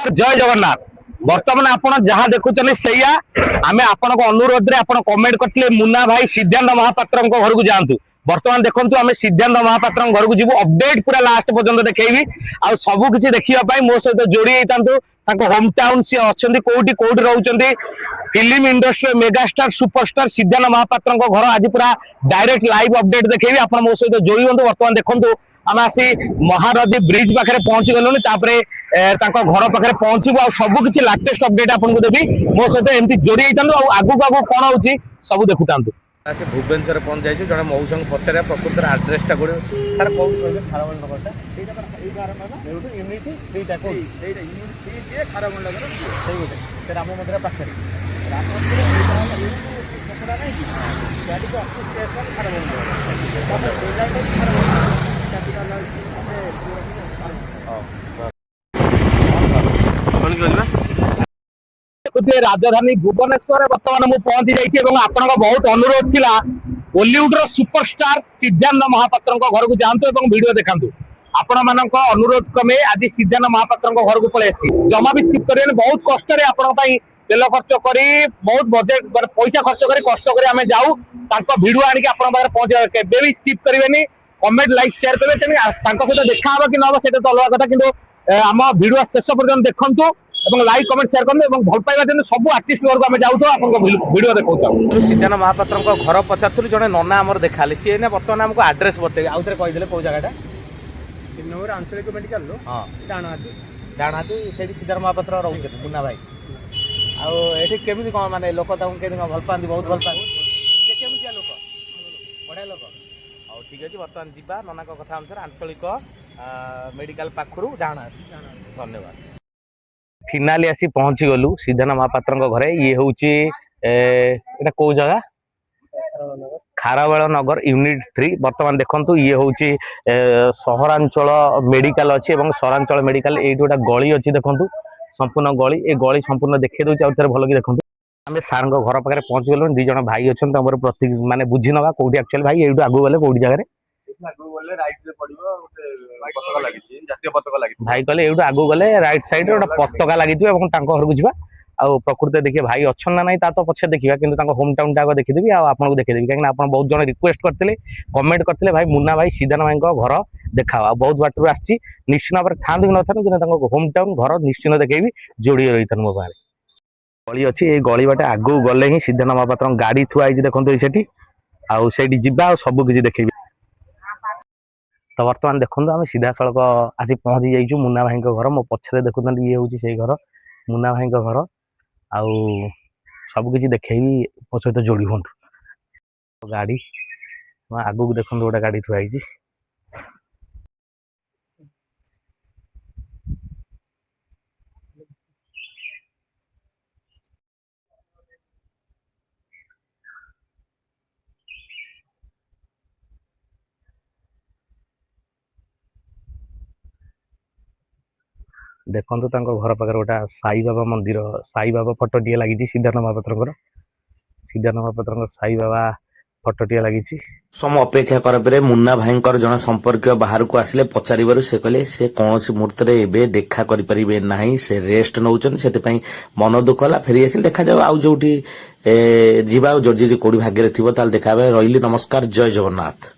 जय जगन्नाथ। बर्तमान आपण जहाँ देखुं से आम आपण अनुरोध में आप कमेंट करते मुन्ना भाई सिद्धांत महापात्र घर को जातु। बर्तमान देखो आम सिद्धांत महापात्र घर को जीवु अपडेट पूरा लास्ट पर्यंत देखी आ सबू किसी देखा मो सहित जोड़ी होता होम टाउन सी अच्छा कौटी कौटी रोचे फिल्म इंडस्ट्री मेगास्टार सुपरस्टार सिद्धांत महापात्र घर आज पूरा डायरेक्ट लाइव अपडेट देखी आप मो सहित जोड़ी हूँ। बर्तमान देखो आम आसी महानदी ब्रिज पाखे पहुंची गलुँ घर पाखे पहुंचू आ सबकि लाटेस्ट अपडेट आपको देवी मो सहित एमती जोड़ी होता आगू आगू कौन हो सब देखु था। से भुवनेश्वर पहुंच जाइए जड़े मौसा को पचारे प्रकृत आड्रेसटा गोटे सर कौन कहते खारबल नगरटा राम मंदिर पाखे राम राजधानी भुवनेश्वर बर्तमान मुझे पहुंची जाइए आपण बहुत अनुरोध थिला बॉलीवुड सुपरस्टार सिद्धांत महापात्र घर को जातु वीडियो देखा आपण मान अनुरोध क्रमे आज सिद्धांत महापात्र घर को पलि जमा भी स्किप करें बहुत कष्ट तेल खर्च कर बहुत बजेट पैसा खर्च कर कष्ट कर जाऊ वीडियो आणिक पहुंचे केवे भी स्किप करेंगे कमेंट लाइक शेयर करेंगे सहित देखा कि ना से अलग कथा कि आम वीडियो शेष पर्यटन देखु लाइक कमेंट शेयर करते भल पाइबा सब आर्टिस्ट घर को जाऊँ वीडियो देखा सिद्धांत महापात्र घर पचारू जड़े नना आम देखा सी ने बर्तमान आमको आड्रेस बतेबे आउ थे कहीदे कौ जगह आंचलिक मेडिकल हाँ डाणाती से सिद्धांत महापात्र रोचे मुन्ना भाई आठी केमी कौन माने लोक भल पाती बहुत भल पाती केमिया लोक बढ़िया लोक आ ठीक अच्छे बर्तमान जा नना कथा अनुसार आंचलिक मेडिकल पाखु डाणा धन्यवाद। फिनाली आसी पहुंची गलु सिद्धांत महापात्र घरे ये हूँ कौ जगह खारबेल नगर यूनिट 3 बर्तमान देखो ये हूँ सहरांचल मेडिकल अच्छी सहरांचल मेडिकल ये गोटे गली अच्छी देखो संपूर्ण गली ए गली संपूर्ण देखी दूसरी आउ भल कि देखो आम सार घर पाखे पहुंची गलु दी जन भाई अच्छा प्रति माने बुझी नवा कौटी एक्चुअली भाई ये आगू गले कौटी जगह भाई कहले ये आगू गले रईट सैड गोटे पताका लगी घर को जा प्रकृति देखिए भाई अच्छा ना ना तो पछे देखा कि होम टाउन टाक देखीदेवी आपको देखीदेवी कहीं आप बहुत जन रिक्वेस्ट करते कमेंट करते भाई मुन्ना भाई सिद्धांत भाई घर देखा बहुत बाटर आसी निश्चित भाव था कि ना कि होम टाउन घर निश्चित देखी जोड़ी रही था मो पाखे गली अच्छी ये गली बाटे आगू गले ही सिद्धांत महापात्र गाड़ी थुआई देखते से आईटी जा सबकि देखी तो बर्तमान देखो आम सीधा सड़क आसी पहुंची जाइए मुन्ना भाई घर मो पछरे देखुं ये हूँ से घर मुन्ना भाई घर आउ सबकि देखे मो सहित जोड़ी हूँ गाड़ी आगू देखो गोटे गाड़ी थुआई देखो घर पाखे गोटे साई बाबा मंदिर साई बाबा फटोटे लगी सिद्धांत महापात्र सिद्धांत महापात्र साई बाबा फटोटे लगी सम अपेक्षा कर मुन्ना भाई जन संपर्क बाहर को आसिले पचार से कहले से कौन मुहूर्त में देखा करें ना से रेस्ट नौ से मन दुख है फेरी आसिल देखा जाओ आउ जो जी कौटी भाग्य थी देखा रही। नमस्कार, जय जगन्नाथ।